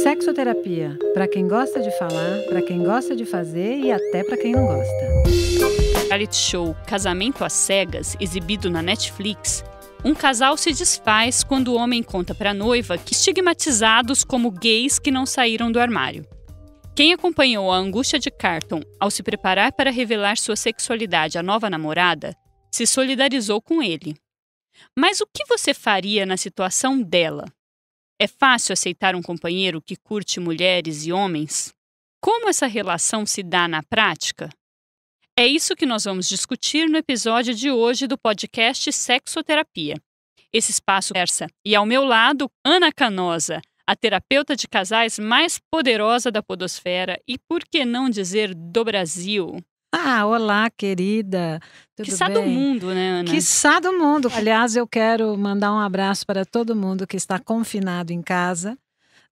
Sexoterapia, para quem gosta de falar, para quem gosta de fazer e até para quem não gosta. Reality show Casamento às Cegas, exibido na Netflix, um casal se desfaz quando o homem conta para a noiva que estigmatizados como gays que não saíram do armário. Quem acompanhou a angústia de Carlton ao se preparar para revelar sua sexualidade à nova namorada, se solidarizou com ele. Mas o que você faria na situação dela? É fácil aceitar um companheiro que curte mulheres e homens? Como essa relação se dá na prática? É isso que nós vamos discutir no episódio de hoje do podcast Sexoterapia. Esse espaço conversa. E ao meu lado, Ana Canosa, a terapeuta de casais mais poderosa da podosfera e, por que não dizer, do Brasil. Olá, querida. Tudo Quiçá bem? do mundo, né, Ana? Quiçá do mundo. Aliás, eu quero mandar um abraço para todo mundo que está confinado em casa.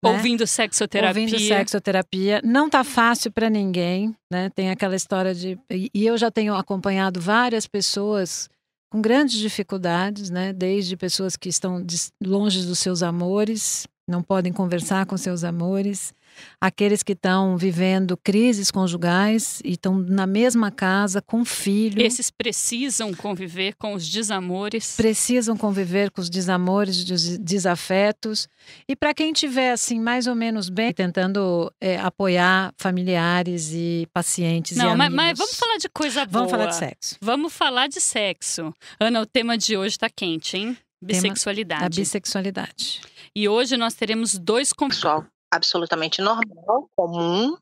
Ouvindo sexoterapia. Ouvindo sexoterapia. Não tá fácil para ninguém, né? Tem aquela história de... E eu já tenho acompanhado várias pessoas com grandes dificuldades, né? Desde pessoas que estão longe dos seus amores, não podem conversar com seus amores, aqueles que estão vivendo crises conjugais e estão na mesma casa com filho. Esses precisam conviver com os desamores. Precisam conviver com os desamores, desafetos. E para quem estiver assim, mais ou menos bem, tentando apoiar familiares e pacientes e amigos. Mas vamos falar de coisa boa. Vamos falar de sexo. Vamos falar de sexo. Ana, o tema de hoje está quente, hein? Bissexualidade. A bissexualidade. E hoje nós teremos dois pessoal absolutamente normal, comum,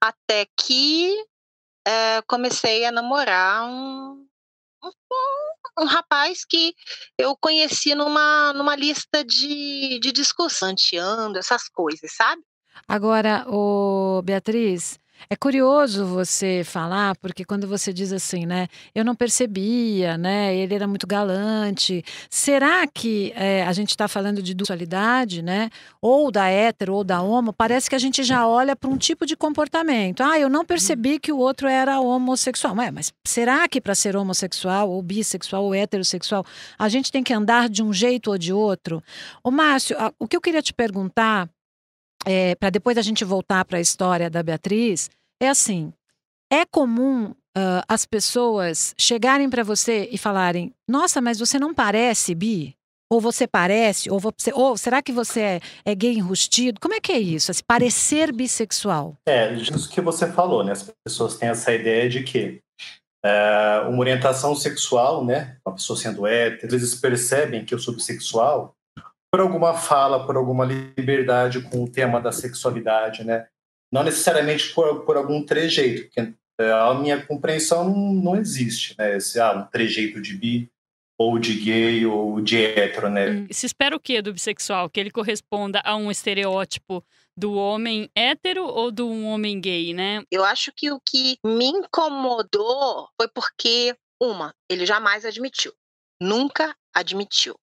até que comecei a namorar um rapaz que eu conheci numa lista de discussão, anteando, essas coisas, sabe? Agora, Beatriz, é curioso você falar, porque quando você diz assim, né, eu não percebia, né, ele era muito galante. Será que a gente está falando de dualidade, né, ou da hétero ou da homo? Parece que a gente já olha para um tipo de comportamento. Eu não percebi que o outro era homossexual. Mas será que para ser homossexual, ou bissexual, ou heterossexual, a gente tem que andar de um jeito ou de outro? Ô, Márcio, o que eu queria te perguntar, para depois a gente voltar para a história da Beatriz, é assim, é comum as pessoas chegarem para você e falarem, nossa, mas você não parece bi? Ou você parece? Ou será que você é gay enrustido? Como é que é isso? Esse parecer bissexual? Isso que você falou, né? As pessoas têm essa ideia de que uma orientação sexual, né? Uma pessoa sendo hétero, às vezes percebem que eu sou bissexual por alguma fala, por alguma liberdade com o tema da sexualidade, né? Não necessariamente por algum trejeito, porque a minha compreensão não existe, né? Um trejeito de bi, ou de gay, ou de hétero, né? Se espera o quê do bissexual? Que ele corresponda a um estereótipo do homem hétero ou do homem gay, né? Eu acho que o que me incomodou foi porque, ele jamais admitiu. Nunca admitiu.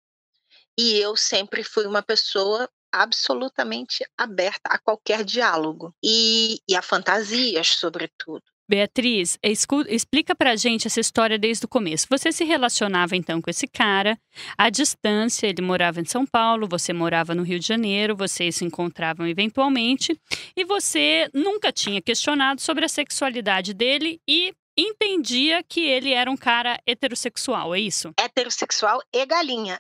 E eu sempre fui uma pessoa absolutamente aberta a qualquer diálogo. E a fantasias, sobretudo. Beatriz, explica pra gente essa história desde o começo. Você se relacionava então com esse cara, à distância, ele morava em São Paulo, você morava no Rio de Janeiro, vocês se encontravam eventualmente, e você nunca tinha questionado sobre a sexualidade dele e entendia que ele era um cara heterossexual, é isso? Heterossexual e galinha.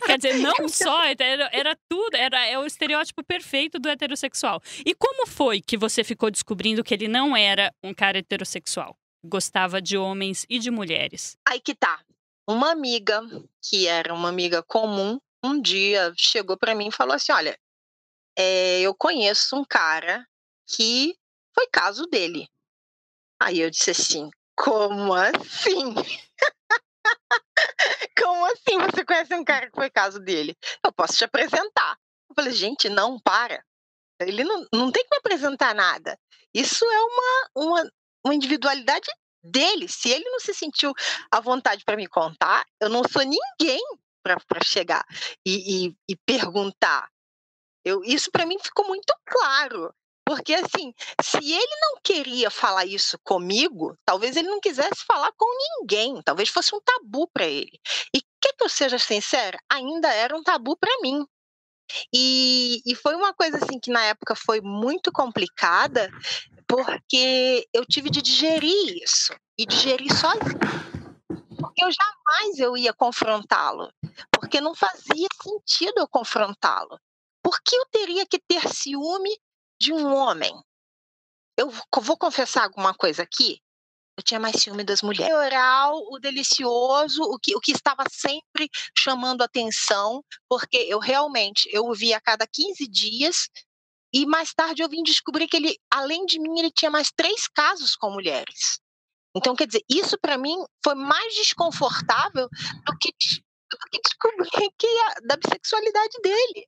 Quer dizer, não só, era tudo, é o estereótipo perfeito do heterossexual. E como foi que você ficou descobrindo que ele não era um cara heterossexual? Gostava de homens e de mulheres? Aí que tá. Uma amiga, que era uma amiga comum, um dia chegou pra mim e falou assim, olha, eu conheço um cara que foi caso dele. Aí eu disse assim, como assim? Como assim você conhece um cara que foi caso dele? Eu posso te apresentar. Eu falei, gente, não, para. Ele não tem que me apresentar nada. Isso é uma individualidade dele. Se ele não se sentiu à vontade para me contar, eu não sou ninguém para chegar e perguntar. Isso para mim ficou muito claro. Porque, assim, se ele não queria falar isso comigo, talvez ele não quisesse falar com ninguém. Talvez fosse um tabu para ele. E quer que eu seja sincera? Ainda era um tabu para mim. E foi uma coisa assim que na época foi muito complicada, porque eu tive de digerir isso, e digerir sozinha. Porque eu jamais eu ia confrontá-lo, porque não fazia sentido eu confrontá-lo. Por que eu teria que ter ciúme de um homem? Eu vou confessar alguma coisa aqui? Eu tinha mais ciúme das mulheres. O oral, o delicioso, o que estava sempre chamando atenção, porque eu realmente, eu o via a cada 15 dias, e mais tarde eu vim descobrir que ele, além de mim, ele tinha mais 3 casos com mulheres. Então, quer dizer, isso para mim foi mais desconfortável do que descobrir da bissexualidade dele,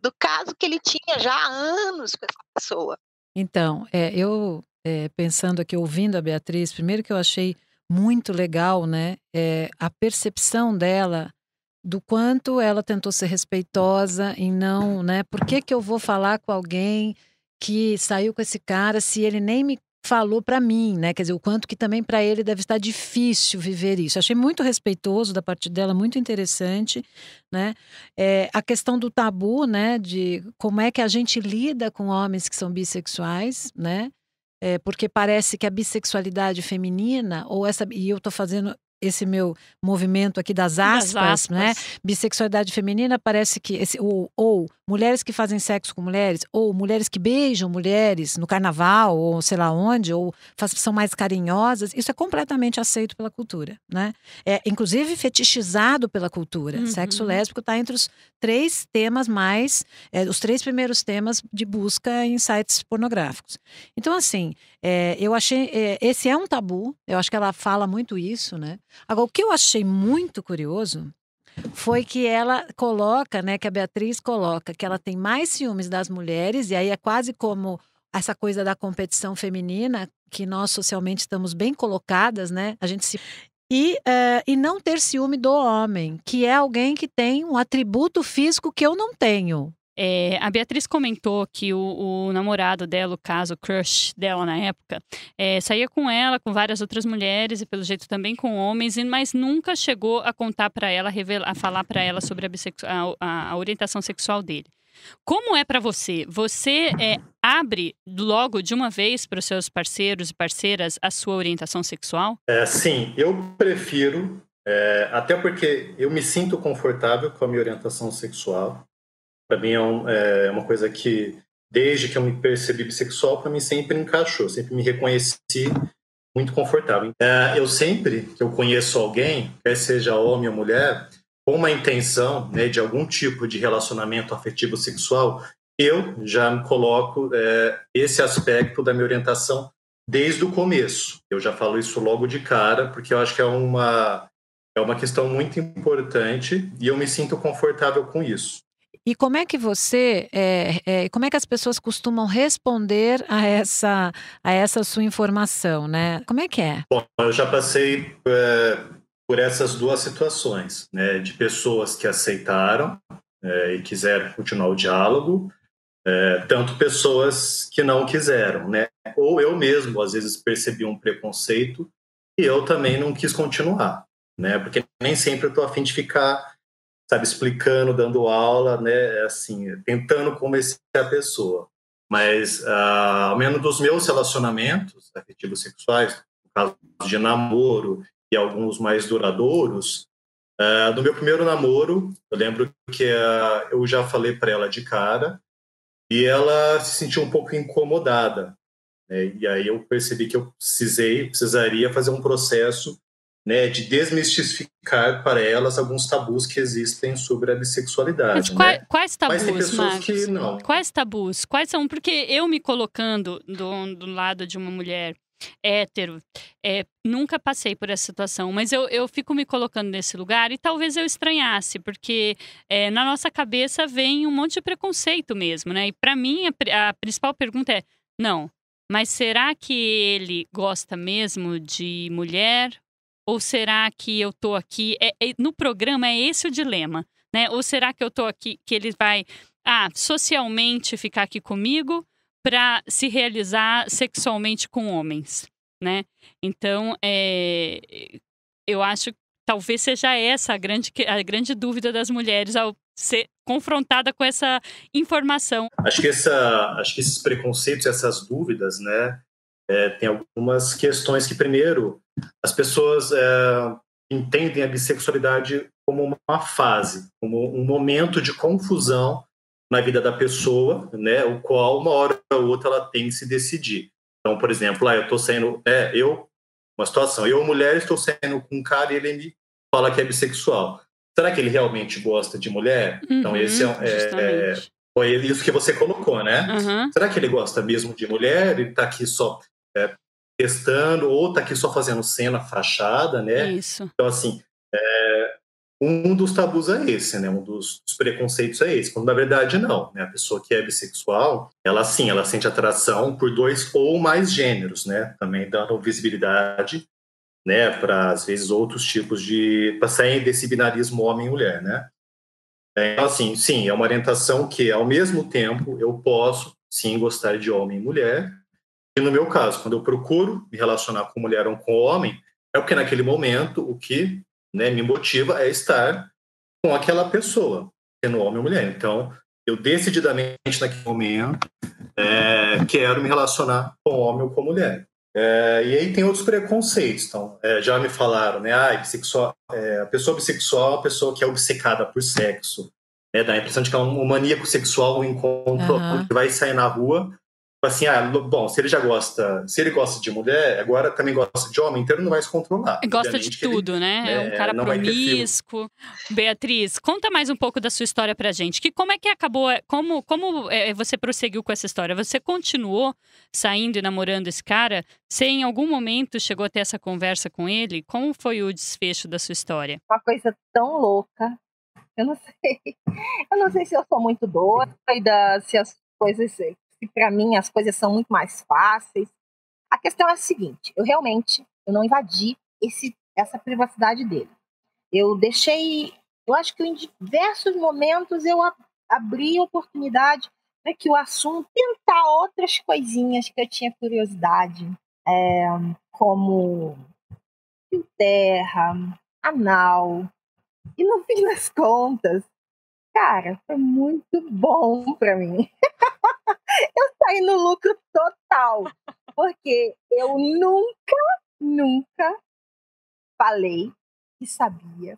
do caso que ele tinha já há anos com essa pessoa. Então, eu pensando aqui, ouvindo a Beatriz, primeiro que eu achei muito legal, né, a percepção dela do quanto ela tentou ser respeitosa e não, né, por que que eu vou falar com alguém que saiu com esse cara se ele nem me falou para mim, né, quer dizer, o quanto que também para ele deve estar difícil viver isso. Achei muito respeitoso da parte dela, muito interessante, né, a questão do tabu, né, de como é que a gente lida com homens que são bissexuais, né, porque parece que a bissexualidade feminina, e eu estou fazendo esse meu movimento aqui das aspas, né? Bissexualidade feminina parece que ou mulheres que fazem sexo com mulheres, ou mulheres que beijam mulheres no carnaval, ou sei lá onde, ou são mais carinhosas, isso é completamente aceito pela cultura, né? É inclusive fetichizado pela cultura. Sexo lésbico está entre os 3 temas mais, os 3 primeiros temas de busca em sites pornográficos. Então, assim, eu achei, esse é um tabu, eu acho que ela fala muito isso, né? Agora, o que eu achei muito curioso foi que ela coloca, né, que a Beatriz coloca, que ela tem mais ciúmes das mulheres, e aí é quase como essa coisa da competição feminina, que nós socialmente estamos bem colocadas, né? A gente se... E não ter ciúme do homem, que é alguém que tem um atributo físico que eu não tenho. A Beatriz comentou que o namorado dela, o caso, o crush dela na época, saía com ela, com várias outras mulheres e pelo jeito também com homens, mas nunca chegou a contar para ela, a falar para ela sobre a orientação sexual dele. Como é para você? Você abre logo de uma vez para os seus parceiros e parceiras a sua orientação sexual? Sim, eu prefiro, até porque eu me sinto confortável com a minha orientação sexual. Para mim é uma coisa que, desde que eu me percebi bissexual, para mim sempre encaixou, sempre me reconheci muito confortável. Eu sempre que eu conheço alguém, quer seja homem ou mulher, com uma intenção, né, de algum tipo de relacionamento afetivo sexual, eu já me coloco esse aspecto da minha orientação desde o começo. Eu já falo isso logo de cara, porque eu acho que é uma questão muito importante e eu me sinto confortável com isso. E como é que como é que as pessoas costumam responder a essa sua informação, né? Como é que é? Bom, eu já passei por essas 2 situações, né? De pessoas que aceitaram e quiseram continuar o diálogo, tanto pessoas que não quiseram, né? Ou eu mesmo, às vezes, percebi um preconceito e eu também não quis continuar, né? Porque nem sempre eu estou a fim de ficar, sabe, explicando, dando aula, né, assim, tentando convencer a pessoa. Mas, ao menos dos meus relacionamentos afetivos sexuais, no caso de namoro e alguns mais duradouros, do meu primeiro namoro, eu lembro que eu já falei para ela de cara e ela se sentiu um pouco incomodada, né, e aí eu percebi que eu precisaria fazer um processo, né, de desmistificar para elas alguns tabus que existem sobre a bissexualidade. Mas quais tabus, mas tem pessoas Marcos? que não. Quais tabus? Quais são? Porque eu me colocando do lado de uma mulher hétero, nunca passei por essa situação, mas eu fico me colocando nesse lugar e talvez eu estranhasse, porque na nossa cabeça vem um monte de preconceito mesmo, né? E para mim a principal pergunta é, não, mas será que ele gosta mesmo de mulher? Ou será que eu tô aqui... no programa é esse o dilema, né? Ou será que eu tô aqui, que ele vai socialmente ficar aqui comigo para se realizar sexualmente com homens, né? Então, eu acho que talvez seja essa a grande dúvida das mulheres ao ser confrontada com essa informação. Acho que esses preconceitos, essas dúvidas, né, tem algumas questões que, primeiro, as pessoas entendem a bissexualidade como uma fase, como um momento de confusão na vida da pessoa, né, o qual uma hora ou outra ela tem que se decidir. Então, por exemplo, eu estou saindo, uma situação, eu, mulher, estou saindo com um cara e ele me fala que é bissexual. Será que ele realmente gosta de mulher? Então, esse foi isso que você colocou, né? Será que ele gosta mesmo de mulher? Ele está aqui só testando, ou está aqui só fazendo cena, fachada, né? Isso. Então, assim, um dos tabus é esse, né? Um dos preconceitos é esse. Quando, na verdade, não. Né? A pessoa que é bissexual, ela sente atração por 2 ou mais gêneros, né? Também dando visibilidade, né, para, às vezes, outros tipos para sair desse binarismo homem e mulher, né? Então, assim, sim, é uma orientação que, ao mesmo tempo, eu posso, sim, gostar de homem e mulher. E, no meu caso, quando eu procuro me relacionar com mulher ou com homem, é porque, naquele momento, o que, né, me motiva é estar com aquela pessoa, sendo homem ou mulher. Então, eu decididamente, naquele momento, quero me relacionar com homem ou com mulher. E aí tem outros preconceitos. Então, já me falaram, né? Bissexual, a pessoa bissexual é uma pessoa que é obcecada por sexo. Né? Dá a impressão de que é um maníaco sexual, um encontro que vai sair na rua. Assim, bom, se ele gosta de mulher, agora também gosta de homem, então ele não vai se controlar. Gosta de tudo, né? É um cara promíscuo. Beatriz, conta mais um pouco da sua história pra gente. Como é que acabou, como você prosseguiu com essa história? Você continuou saindo e namorando esse cara? Você em algum momento chegou a ter essa conversa com ele? Como foi o desfecho da sua história? Uma coisa tão louca. Eu não sei se eu sou muito doida, se as coisas... E para mim as coisas são muito mais fáceis. A questão é a seguinte: eu não invadi essa privacidade dele. Eu acho que em diversos momentos eu abri oportunidade para que o assunto tentar outras coisinhas que eu tinha curiosidade, como fio terra, anal. E no fim das contas, cara, foi muito bom para mim. Eu saí no lucro total, porque eu nunca falei que sabia.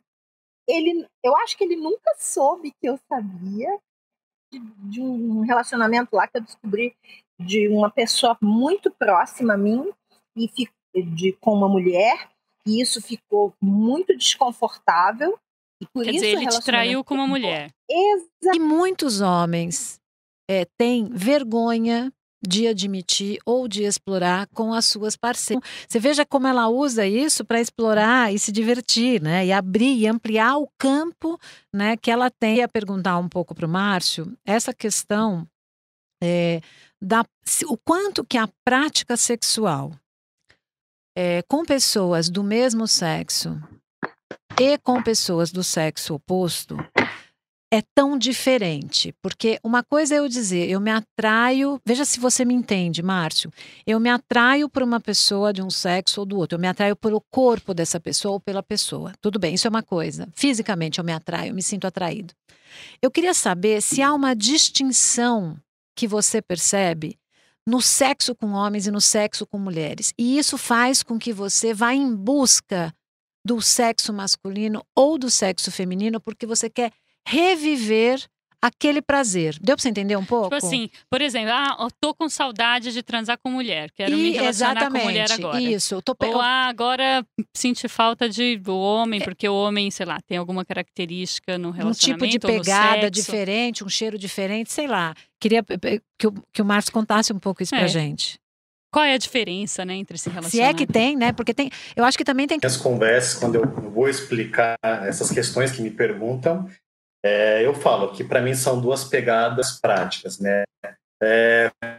Eu acho que ele nunca soube que eu sabia de um relacionamento lá que eu descobri de uma pessoa muito próxima a mim com uma mulher, e isso ficou muito desconfortável. E por Quer isso dizer, ele te traiu com uma mulher. E muitos homens têm vergonha de admitir ou de explorar com as suas parceiras. Você veja como ela usa isso para explorar e se divertir, né? E abrir e ampliar o campo, né, que ela tem. Eu ia perguntar um pouco para o Márcio essa questão o quanto que a prática sexual com pessoas do mesmo sexo e com pessoas do sexo oposto é tão diferente, porque uma coisa é eu dizer, eu me atraio, veja se você me entende, Márcio, eu me atraio por uma pessoa de um sexo ou do outro, eu me atraio pelo corpo dessa pessoa ou pela pessoa, tudo bem, isso é uma coisa, fisicamente eu me atraio, eu me sinto atraído. Eu queria saber se há uma distinção que você percebe no sexo com homens e no sexo com mulheres, e isso faz com que você vá em busca do sexo masculino ou do sexo feminino, porque você quer reviver aquele prazer. Deu pra você entender um pouco? Tipo assim, por exemplo, eu tô com saudade de transar com mulher, quero me relacionar com mulher agora. Isso. Ou agora senti falta do homem, porque o homem, sei lá, tem alguma característica no relacionamento, um tipo de pegada diferente, um cheiro diferente, sei lá. Queria que o Márcio contasse um pouco isso pra gente. Qual é a diferença, né, entre esse relacionamento? Se é que tem, né? Porque tem, eu acho que também tem... As conversas, quando eu vou explicar essas questões que me perguntam, eu falo que para mim são 2 pegadas práticas, né?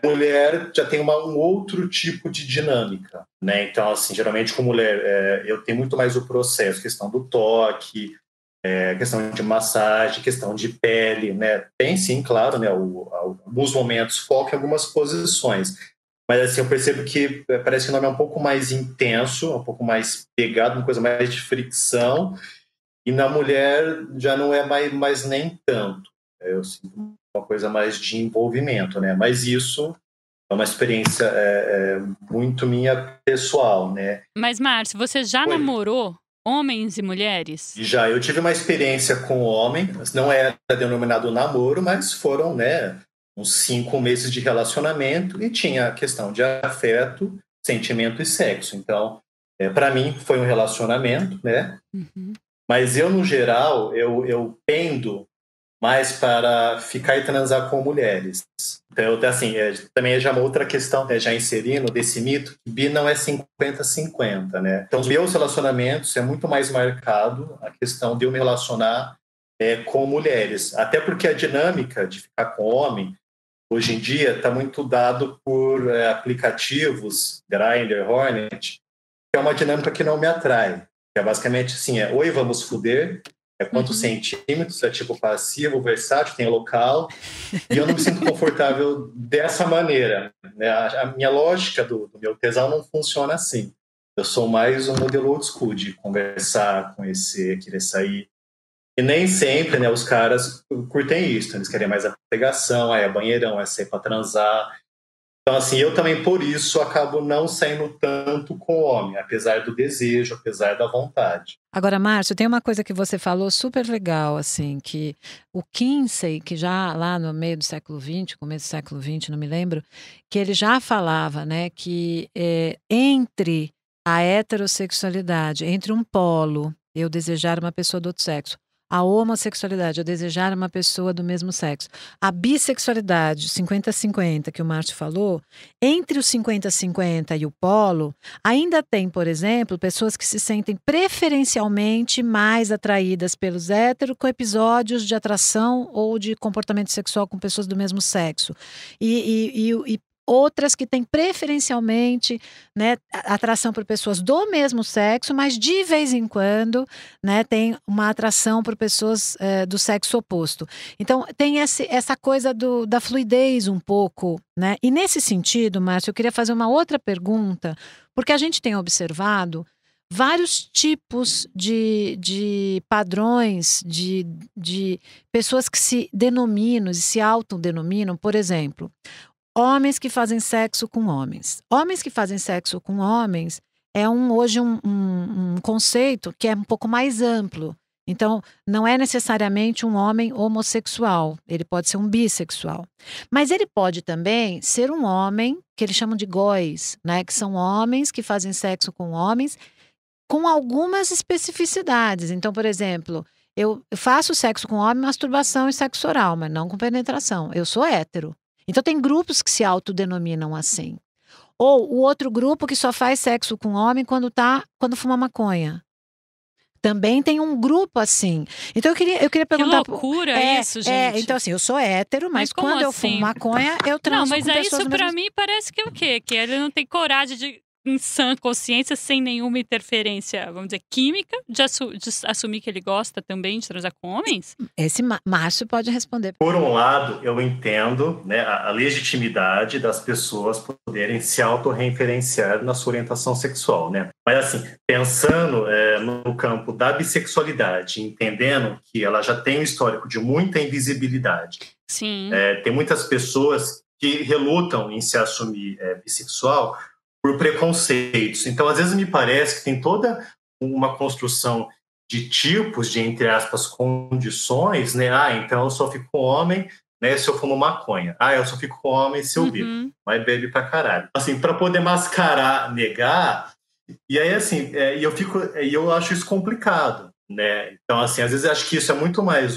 Mulher já tem um outro tipo de dinâmica, né? Então, assim, geralmente com mulher eu tenho muito mais o processo, questão do toque, questão de massagem, questão de pele, né? Tem sim, claro, né? Alguns momentos foco em algumas posições, mas assim eu percebo que parece que o nome é um pouco mais intenso, um pouco mais pegado, uma coisa mais de fricção. E na mulher já não é mais nem tanto. Eu sinto uma coisa mais de envolvimento, né? Mas isso é uma experiência muito minha pessoal, né? Mas, Márcio, você já namorou homens e mulheres? Já, eu tive uma experiência com homem, não era denominado namoro, mas foram, né, uns 5 meses de relacionamento e tinha a questão de afeto, sentimento e sexo. Então, para mim, foi um relacionamento, né? Uhum. Mas eu, no geral, eu pendo mais para ficar e transar com mulheres. Então, assim, também é já uma outra questão, né, já inserindo desse mito, que bi não é 50-50, né? Então, os meus relacionamentos é muito mais marcado a questão de eu me relacionar com mulheres. Até porque a dinâmica de ficar com homem, hoje em dia, está muito dado por aplicativos, Grindr, Hornet, que é uma dinâmica que não me atrai. Que é basicamente assim, oi, vamos fuder, quantos centímetros, é tipo passivo, versátil, tem local, e eu não me sinto confortável dessa maneira, né? A minha lógica do meu tesão não funciona assim. Eu sou mais um modelo old school de conversar, conhecer, querer sair. E nem sempre, né, os caras curtem isso, eles querem mais a pegação, é banheirão, é sair para transar. Então, assim, eu também, por isso, acabo não saindo tanto com o homem, apesar do desejo, apesar da vontade. Agora, Márcio, tem uma coisa que você falou super legal, assim, que o Kinsey, que já lá no meio do século XX, começo do século XX, não me lembro, que ele já falava, né, que entre a heterossexualidade, entre um polo, eu desejar uma pessoa do outro sexo, a homossexualidade, eu desejar uma pessoa do mesmo sexo. A bissexualidade, 50-50, que o Márcio falou, entre os 50-50 e o polo, ainda tem, por exemplo, pessoas que se sentem preferencialmente mais atraídas pelos héteros com episódios de atração ou de comportamento sexual com pessoas do mesmo sexo. E outras que têm preferencialmente, né, atração por pessoas do mesmo sexo, mas de vez em quando, né, tem uma atração por pessoas do sexo oposto. Então tem essa coisa da fluidez um pouco, né? E nesse sentido, Márcio, eu queria fazer uma outra pergunta, porque a gente tem observado vários tipos de padrões de pessoas que se denominam e se autodenominam, por exemplo, homens que fazem sexo com homens. Homens que fazem sexo com homens é hoje um conceito que é um pouco mais amplo. Então, não é necessariamente um homem homossexual, ele pode ser um bissexual. Mas ele pode também ser um homem, que eles chamam de góis, né? Que são homens que fazem sexo com homens com algumas especificidades. Então, por exemplo, eu faço sexo com homem, masturbação e sexo oral, mas não com penetração. Eu sou hétero. Então, tem grupos que se autodenominam assim. Ou o outro grupo que só faz sexo com homem quando fuma maconha. Também tem um grupo assim. Então, eu queria perguntar... Que loucura isso, gente. Então, assim, eu sou hétero, mas quando eu fumo maconha, eu transo com pessoas... Não, mas isso pra mim parece que é o quê? Que ele não tem coragem de, em sã consciência, sem nenhuma interferência, vamos dizer, química, de assumir que ele gosta também de transar com homens? Esse Márcio pode responder. Por um lado, eu entendo, né, a legitimidade das pessoas poderem se autorreferenciar na sua orientação sexual, né? Mas, assim, pensando no campo da bissexualidade, entendendo que ela já tem um histórico de muita invisibilidade. Sim. Tem muitas pessoas que relutam em se assumir bissexual por preconceitos. Então, às vezes, me parece que tem toda uma construção de tipos, de, entre aspas, condições, né? Então eu só fico com homem, né, se eu fumo maconha. Eu só fico com homem se eu bebo. Mas bebe pra caralho. Assim, pra poder mascarar, negar, e aí, assim, eu acho isso complicado, né? Então, assim, às vezes eu acho que isso é muito mais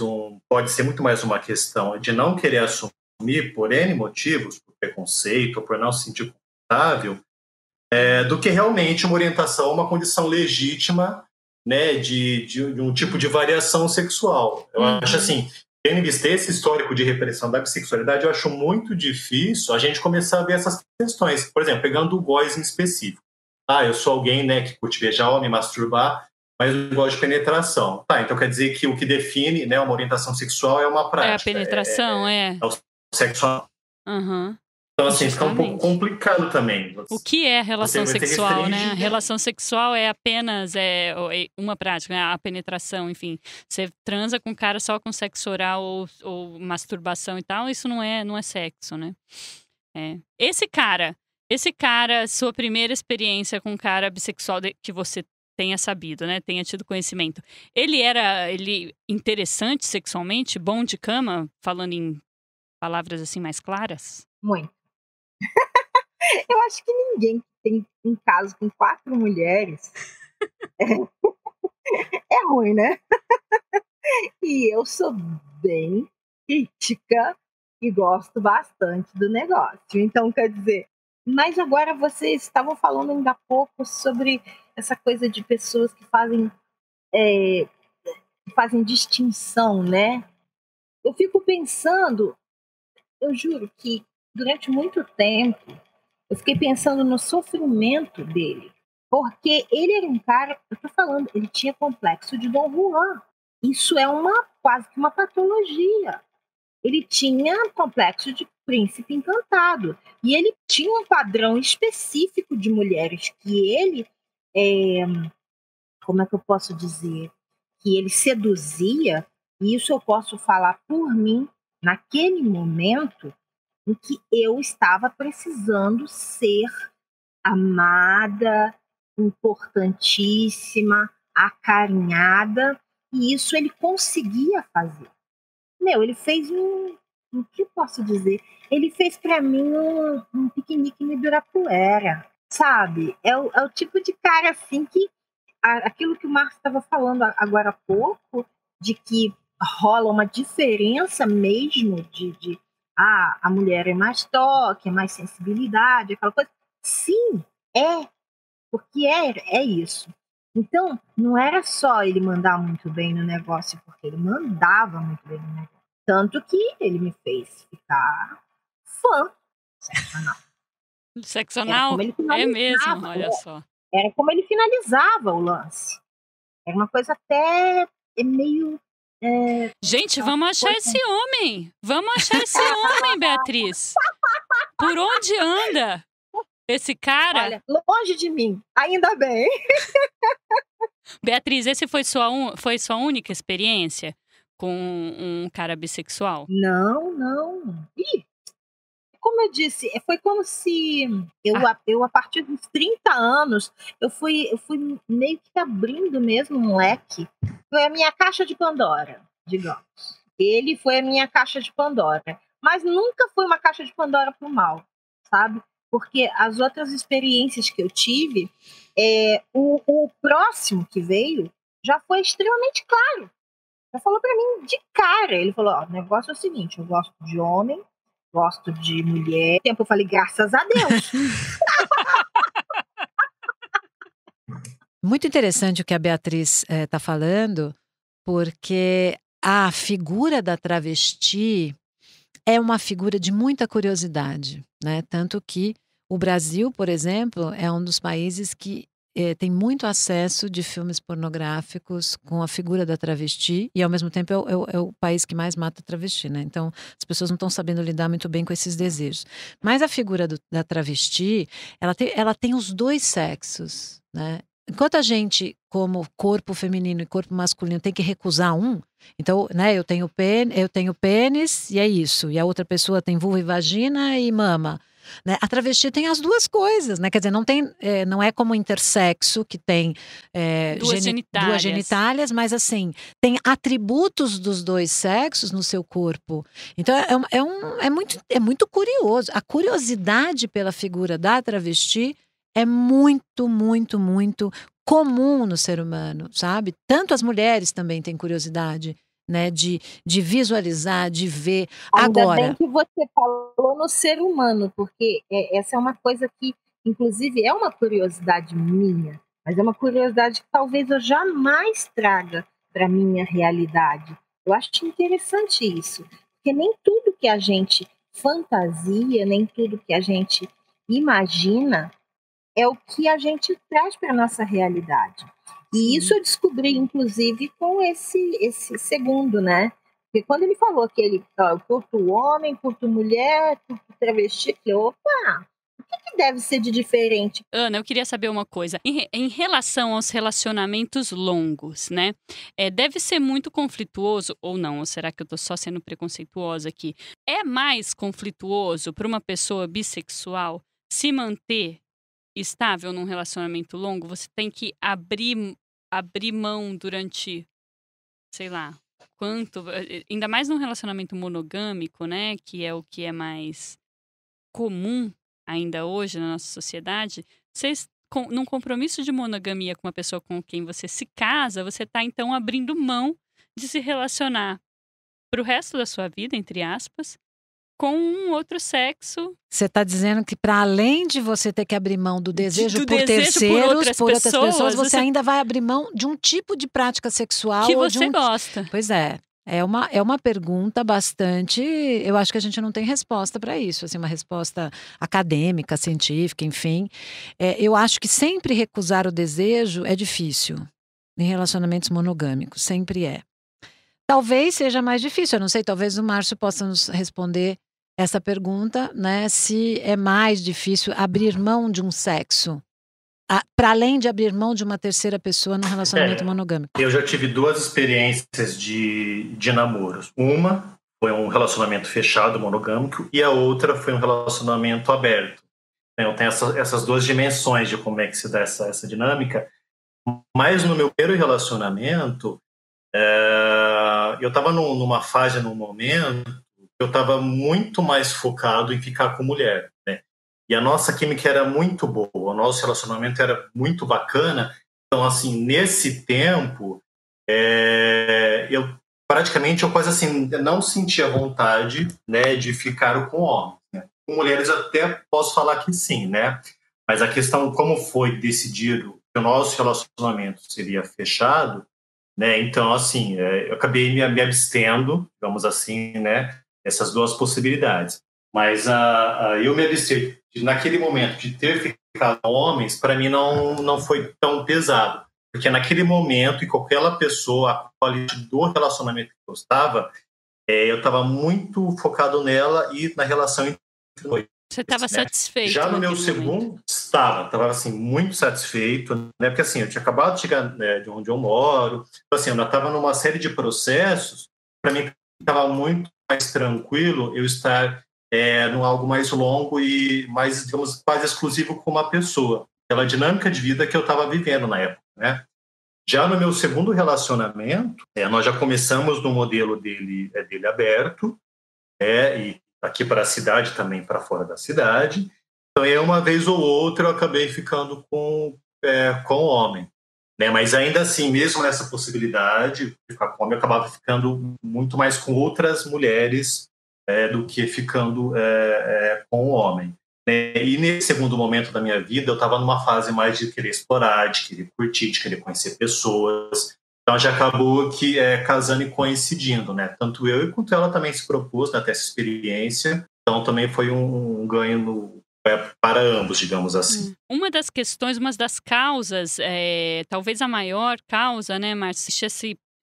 pode ser muito mais uma questão de não querer assumir por N motivos, por preconceito, ou por não se sentir confortável, do que realmente uma orientação, uma condição legítima, né, de um tipo de variação sexual. Eu acho assim, tendo visto esse histórico de repressão da bissexualidade, eu acho muito difícil a gente começar a ver essas questões. Por exemplo, pegando o góis em específico. Eu sou alguém, né, que curte beijar homem, masturbar, mas não gosto de penetração. Então quer dizer que o que define, né, uma orientação sexual é uma prática. É a penetração, é o sexual. Então, assim, fica um pouco Justamente. complicado também. O que é relação Você sexual, restringe, né? né? Relação sexual é apenas uma prática, né? A penetração, enfim. Você transa com o cara só com sexo oral ou masturbação e tal, isso não é sexo, né? É. Esse cara, sua primeira experiência com um cara bissexual que você tenha sabido, né? Tenha tido conhecimento. Ele interessante sexualmente, bom de cama, falando em palavras assim mais claras? Muito. Eu acho que ninguém que tem um caso com 4 mulheres é ruim, né? E eu sou bem crítica e gosto bastante do negócio. Então, quer dizer, mas agora vocês estavam falando ainda há pouco sobre essa coisa de pessoas que fazem distinção, né? Eu fico pensando, eu juro que durante muito tempo eu fiquei pensando no sofrimento dele. Porque ele era um cara, eu tô falando, ele tinha complexo de Dom Juan. Isso é quase que uma patologia. Ele tinha complexo de príncipe encantado. E ele tinha um padrão específico de mulheres que ele, como é que eu posso dizer? Que ele seduzia, e isso eu posso falar por mim, naquele momento em que eu estava precisando ser amada, importantíssima, acarinhada, e isso ele conseguia fazer. Ele fez o que eu posso dizer? Ele fez para mim um piquenique no Ibirapuera, sabe? É o tipo de cara assim que aquilo que o Marcos estava falando agora há pouco, de que rola uma diferença mesmo de a mulher é mais toque, é mais sensibilidade, aquela coisa. Sim, porque é isso. Então, não era só ele mandar muito bem no negócio, porque ele mandava muito bem no negócio. Tanto que ele me fez ficar fã do Sexo Anal. Sexo anal? É mesmo, olha só. Era como ele finalizava o lance. Era uma coisa até meio... Gente, vamos achar esse homem. Vamos achar esse homem, Beatriz. Por onde anda esse cara? Olha, longe de mim, ainda bem. Beatriz, esse foi sua única experiência com um cara bissexual? Não. Ih, como eu disse, foi como se eu a partir dos 30 anos, eu fui meio que abrindo mesmo um leque. Foi a minha caixa de Pandora, digamos. Ele foi a minha caixa de Pandora. Mas nunca foi uma caixa de Pandora pro mal, sabe? Porque as outras experiências que eu tive, o próximo que veio já foi extremamente claro. Já falou pra mim de cara. Ele falou, o negócio é o seguinte, eu gosto de homem, gosto de mulher. Eu falei, graças a Deus. Muito interessante o que a Beatriz está falando, porque a figura da travesti é uma figura de muita curiosidade, né? Tanto que o Brasil, por exemplo, é um dos países que tem muito acesso de filmes pornográficos com a figura da travesti e, ao mesmo tempo, é o país que mais mata travesti, né? Então, as pessoas não estão sabendo lidar muito bem com esses desejos. Mas a figura da travesti, ela tem os dois sexos, né? Enquanto a gente, como corpo feminino e corpo masculino, tem que recusar um, então, né, eu tenho pênis e é isso, e a outra pessoa tem vulva e vagina e mama. Né? A travesti tem as duas coisas, né? Quer dizer, não é como intersexo que tem duas genitálias, mas assim, tem atributos dos dois sexos no seu corpo. Então é muito curioso. A curiosidade pela figura da travesti é muito, muito, muito comum no ser humano, sabe? Tanto as mulheres também têm curiosidade, né, de visualizar, de ver. Ainda Agora, bem que você falou no ser humano, porque essa é uma coisa que, inclusive, é uma curiosidade minha, mas é uma curiosidade que talvez eu jamais traga para a minha realidade. Eu acho interessante isso, porque nem tudo que a gente fantasia, nem tudo que a gente imagina é o que a gente traz para a nossa realidade. E isso eu descobri, inclusive, com esse segundo, né? Porque quando ele falou que ele eu curto homem, curto mulher, curto travesti, eu falei, opa, o que deve ser de diferente? Ana, eu queria saber uma coisa. Em relação aos relacionamentos longos, né? Deve ser muito conflituoso, ou não? Ou será que eu tô só sendo preconceituosa aqui? É mais conflituoso para uma pessoa bissexual se manter estável num relacionamento longo? Você tem que abrir mão durante, sei lá, quanto... Ainda mais num relacionamento monogâmico, né? Que é o que é mais comum ainda hoje na nossa sociedade. Vocês, num compromisso de monogamia com uma pessoa com quem você se casa, você está então abrindo mão de se relacionar pro resto da sua vida, entre aspas, com um outro sexo. Você está dizendo que para além de você ter que abrir mão do desejo por desejo terceiros, por outras pessoas, você ainda vai abrir mão de um tipo de prática sexual que ou você gosta. Pois é. É uma pergunta bastante... Eu acho que a gente não tem resposta para isso, assim, uma resposta acadêmica, científica, enfim. Eu acho que sempre recusar o desejo é difícil em relacionamentos monogâmicos, sempre é. Talvez seja mais difícil, eu não sei, talvez o Márcio possa nos responder essa pergunta, né? Se é mais difícil abrir mão de um sexo, para além de abrir mão de uma terceira pessoa num relacionamento monogâmico. Eu já tive 2 experiências de namoros. Uma foi um relacionamento fechado, monogâmico, e a outra foi um relacionamento aberto. Então tem essas 2 dimensões de como é que se dá essa dinâmica. Mas no meu primeiro relacionamento, eu estava numa fase, num momento, eu estava muito mais focado em ficar com mulher, né? E a nossa química era muito boa, o nosso relacionamento era muito bacana. Então, assim, nesse tempo, eu quase assim, não sentia vontade, né, de ficar com homens, né? Com mulheres até posso falar que sim, né? Mas a questão, como foi decidido que o nosso relacionamento seria fechado, né? Então, assim, eu acabei me abstendo, digamos assim, né? Essas 2 possibilidades. Mas eu me abster naquele momento de ter ficado com homens, para mim não foi tão pesado. Porque naquele momento, e qualquer pessoa, a qualidade do relacionamento que eu estava, eu estava muito focado nela e na relação entre nós. Você estava satisfeito? Já no meu segundo, estava assim, muito satisfeito, né? Porque assim, eu tinha acabado de chegar, né, de onde eu moro, então, assim, eu estava numa série de processos. Para mim estava muito mais tranquilo eu estar num algo mais longo e mais, digamos, quase exclusivo com uma pessoa, pela dinâmica de vida que eu estava vivendo na época, né? Já no meu segundo relacionamento, nós já começamos no modelo dele aberto, e aqui para a cidade, também para fora da cidade. Então, uma vez ou outra, eu acabei ficando com homem, né? Mas ainda assim, mesmo nessa possibilidade de ficar com homem, eu acabava ficando muito mais com outras mulheres do que ficando com o homem. E nesse segundo momento da minha vida, eu estava numa fase mais de querer explorar, de querer curtir, de querer conhecer pessoas. Então já acabou que casando e coincidindo, né? Tanto eu quanto ela também se propôs, né, ter essa experiência. Então também foi um ganho para ambos, digamos assim. Uma das questões, uma das causas, talvez a maior causa, né, Márcio,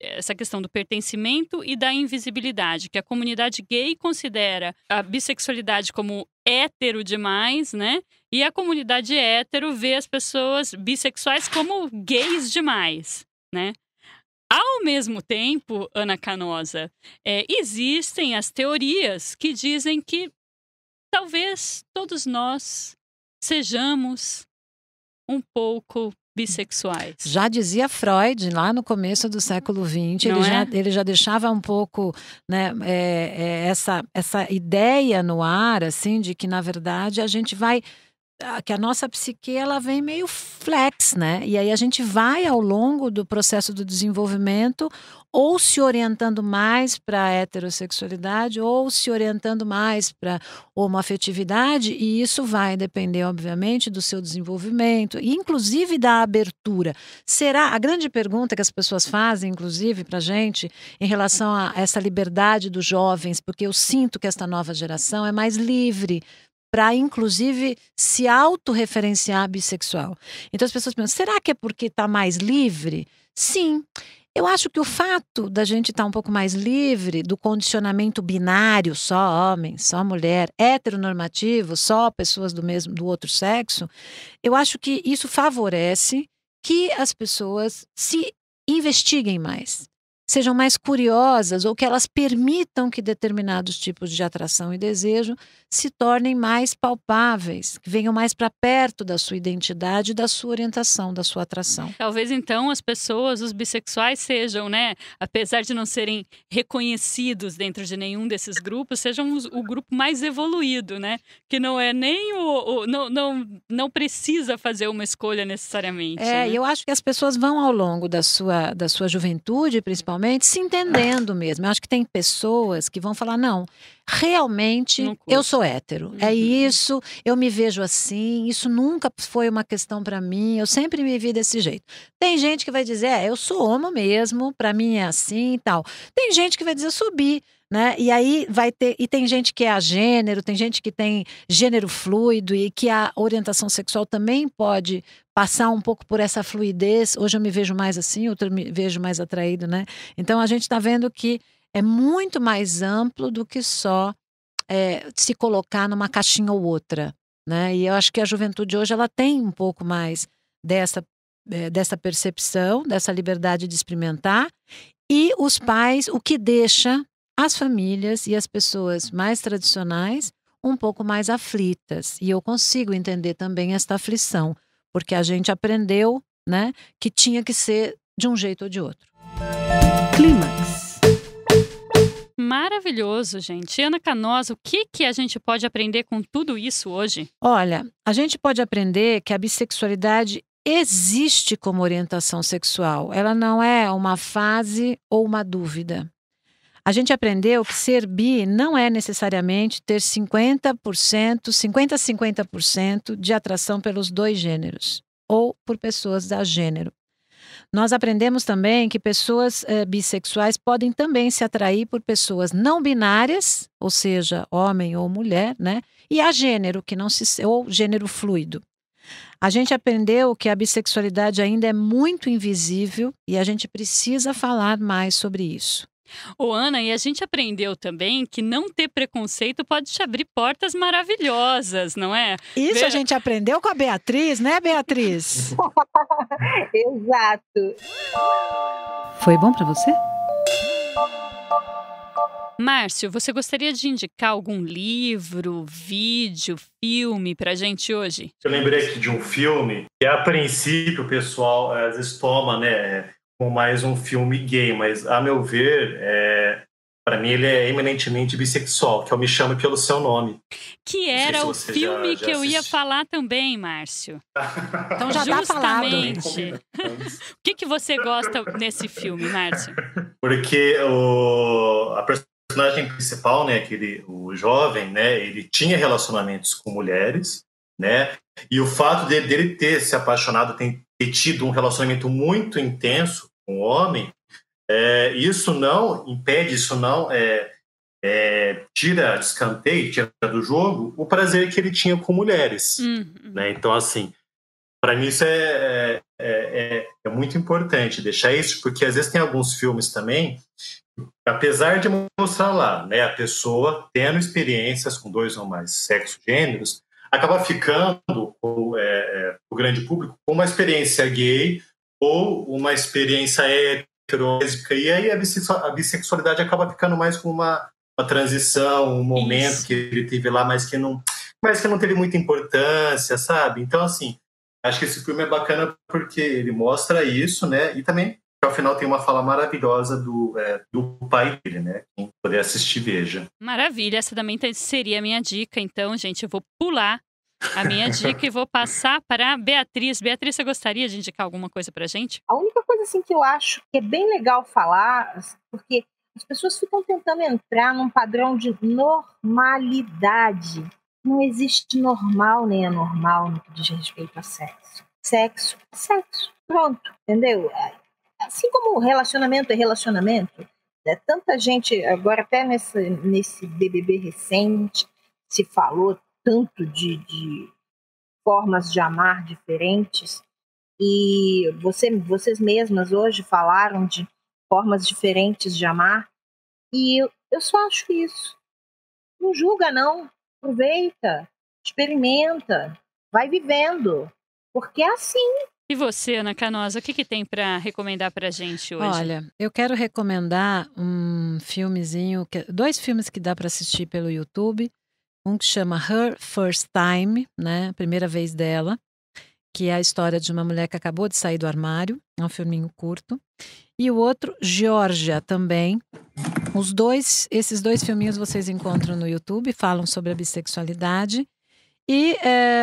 essa questão do pertencimento e da invisibilidade, que a comunidade gay considera a bissexualidade como hétero demais, né? E a comunidade hétero vê as pessoas bissexuais como gays demais, né? Ao mesmo tempo, Ana Canosa, existem as teorias que dizem que talvez todos nós sejamos um pouco bissexuais. Já dizia Freud, lá no começo do século XX, ele já deixava um pouco, né, essa ideia no ar, assim, de que, na verdade, que a nossa psique, ela vem meio flex, né? E aí a gente vai, ao longo do processo do desenvolvimento, ou se orientando mais para a heterossexualidade, ou se orientando mais para homoafetividade, e isso vai depender, obviamente, do seu desenvolvimento, e inclusive da abertura. Será, a grande pergunta que as pessoas fazem, inclusive, para a gente, em relação a essa liberdade dos jovens, porque eu sinto que esta nova geração é mais livre, para, inclusive, se autorreferenciar bissexual. Então as pessoas pensam, será que é porque está mais livre? Sim. Eu acho que o fato da gente estar um pouco mais livre do condicionamento binário, só homem, só mulher, heteronormativo, só pessoas do outro sexo, eu acho que isso favorece que as pessoas se investiguem mais, sejam mais curiosas ou que elas permitam que determinados tipos de atração e desejo se tornem mais palpáveis, que venham mais para perto da sua identidade, da sua orientação, da sua atração. Talvez então as pessoas, os bissexuais sejam, né, apesar de não serem reconhecidos dentro de nenhum desses grupos, sejam o grupo mais evoluído, né, que não é nem não precisa fazer uma escolha necessariamente. Né? E eu acho que as pessoas vão ao longo da sua juventude, principalmente, se entendendo mesmo. Eu acho que tem pessoas que vão falar, não, realmente eu sou hétero, é isso, eu me vejo assim, isso nunca foi uma questão para mim, eu sempre me vi desse jeito. Tem gente que vai dizer, eu sou homo mesmo, para mim é assim e tal. Tem gente que vai dizer, eu sou bi, né? E aí tem gente que é agênero, tem gente que tem gênero fluido e que a orientação sexual também pode passar um pouco por essa fluidez. Hoje eu me vejo mais assim, outro eu me vejo mais atraído, né? Então a gente está vendo que é muito mais amplo do que só se colocar numa caixinha ou outra, né? E eu acho que a juventude hoje ela tem um pouco mais dessa percepção, dessa liberdade de experimentar, e os pais, o que deixa as famílias e as pessoas mais tradicionais um pouco mais aflitas. E eu consigo entender também esta aflição, porque a gente aprendeu, né, que tinha que ser de um jeito ou de outro. Clímax. Maravilhoso, gente. Ana Canosa, o que a gente pode aprender com tudo isso hoje? Olha, a gente pode aprender que a bissexualidade existe como orientação sexual. Ela não é uma fase ou uma dúvida. A gente aprendeu que ser bi não é necessariamente ter 50% a 50% de atração pelos dois gêneros ou por pessoas da gênero. Nós aprendemos também que pessoas bissexuais podem também se atrair por pessoas não binárias, ou seja, homem ou mulher, né? E a gênero, ou gênero fluido. A gente aprendeu que a bissexualidade ainda é muito invisível e a gente precisa falar mais sobre isso. Ô, Ana, e a gente aprendeu também que não ter preconceito pode te abrir portas maravilhosas, não é? Isso a gente aprendeu com a Beatriz, né, Beatriz? Exato. Foi bom para você? Márcio, você gostaria de indicar algum livro, vídeo, filme pra gente hoje? Eu lembrei aqui de um filme que, a princípio, o pessoal às vezes toma, né, como mais um filme gay, mas, a meu ver, para mim ele é eminentemente bissexual, que é o Me Chame Pelo Seu Nome. Que era o filme que eu ia falar também, Márcio. Então já tá falado. Justamente. O que você gosta nesse filme, Márcio? Porque a personagem principal, né, o jovem, né, ele tinha relacionamentos com mulheres, né, e o fato dele ter se apaixonado, ter tido um relacionamento muito intenso com o homem, isso não impede, isso não tira de escanteio, tira do jogo o prazer que ele tinha com mulheres, né? Então, assim, para mim isso é muito importante deixar isso, porque às vezes tem alguns filmes também, apesar de mostrar lá, né, a pessoa tendo experiências com dois ou mais sexo-gêneros, acaba ficando o grande público com uma experiência gay ou uma experiência heterolésbica, e aí a bissexualidade acaba ficando mais como uma transição, um momento que ele teve lá, mas que não teve muita importância, sabe? Então, assim, acho que esse filme é bacana porque ele mostra isso, né? E também, ao final, tem uma fala maravilhosa do pai dele, né? Quem puder assistir, veja. Maravilha, essa também seria a minha dica. Então, gente, eu vou pular a minha dica e vou passar para a Beatriz. Beatriz, você gostaria de indicar alguma coisa pra gente? A única coisa assim que eu acho que é bem legal falar, porque as pessoas ficam tentando entrar num padrão de normalidade. Não existe normal nem anormal no que diz respeito a sexo. Sexo é sexo. Pronto, entendeu? Assim como relacionamento é relacionamento, tanta gente, agora até nesse BBB recente, se falou tanto de formas de amar diferentes, e vocês mesmas hoje falaram de formas diferentes de amar. E eu só acho isso. Não julga, não. Aproveita, experimenta, vai vivendo. Porque é assim. E você, Ana Canosa, o que tem para recomendar pra gente hoje? Olha, eu quero recomendar um filmezinho, 2 filmes que dá para assistir pelo YouTube. Um que chama Her First Time, né? A primeira vez dela, que é a história de uma mulher que acabou de sair do armário. É um filminho curto. E o outro, Georgia, também. Esses 2 filminhos vocês encontram no YouTube, falam sobre a bissexualidade. E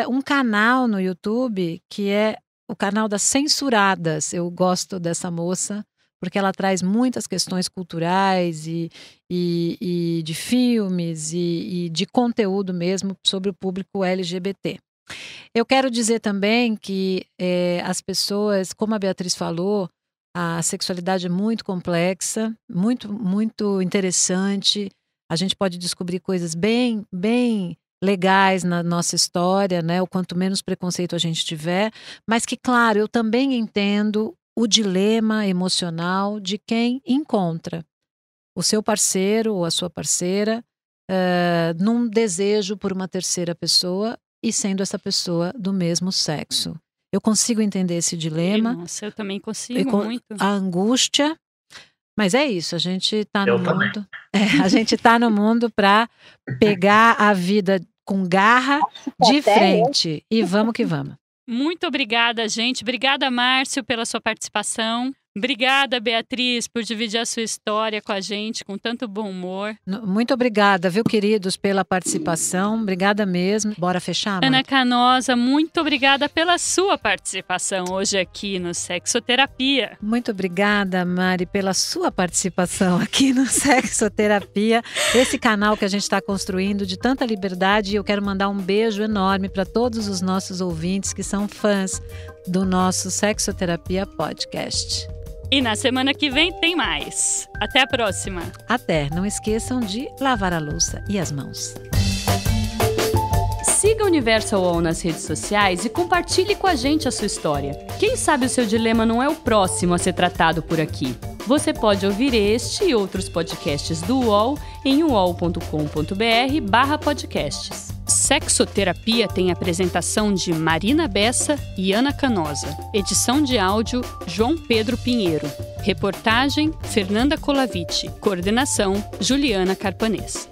um canal no YouTube que é o canal das Censuradas. Eu gosto dessa moça, porque ela traz muitas questões culturais e de filmes e de conteúdo mesmo sobre o público LGBT. Eu quero dizer também que as pessoas, como a Beatriz falou, a sexualidade é muito complexa, muito, muito interessante. A gente pode descobrir coisas bem, bem legais na nossa história, né? O quanto menos preconceito a gente tiver, mas que, claro, eu também entendo o dilema emocional de quem encontra o seu parceiro ou a sua parceira num desejo por uma terceira pessoa e sendo essa pessoa do mesmo sexo. Eu consigo entender esse dilema. Nossa, eu também consigo muito. A angústia. Mas é isso, a gente está no mundo. A gente está no mundo para pegar a vida com garra de frente. E vamos que vamos. Muito obrigada, gente. Obrigada, Márcio, pela sua participação. Obrigada, Beatriz, por dividir a sua história com a gente, com tanto bom humor. Muito obrigada, viu, queridos, pela participação. Obrigada mesmo. Bora fechar, Mari? Ana Canosa, muito obrigada pela sua participação hoje aqui no Sexoterapia. Muito obrigada, Mari, pela sua participação aqui no Sexoterapia. Esse canal que a gente está construindo de tanta liberdade. E eu quero mandar um beijo enorme para todos os nossos ouvintes que são fãs do nosso Sexoterapia Podcast. E na semana que vem tem mais. Até a próxima. Até. Não esqueçam de lavar a louça e as mãos. Siga Universal All nas redes sociais e compartilhe com a gente a sua história. Quem sabe o seu dilema não é o próximo a ser tratado por aqui. Você pode ouvir este e outros podcasts do UOL em uol.com.br/podcasts. Sexoterapia tem apresentação de Marina Bessa e Ana Canosa. Edição de áudio, João Pedro Pinheiro. Reportagem, Fernanda Colaviti. Coordenação, Juliana Carpanês.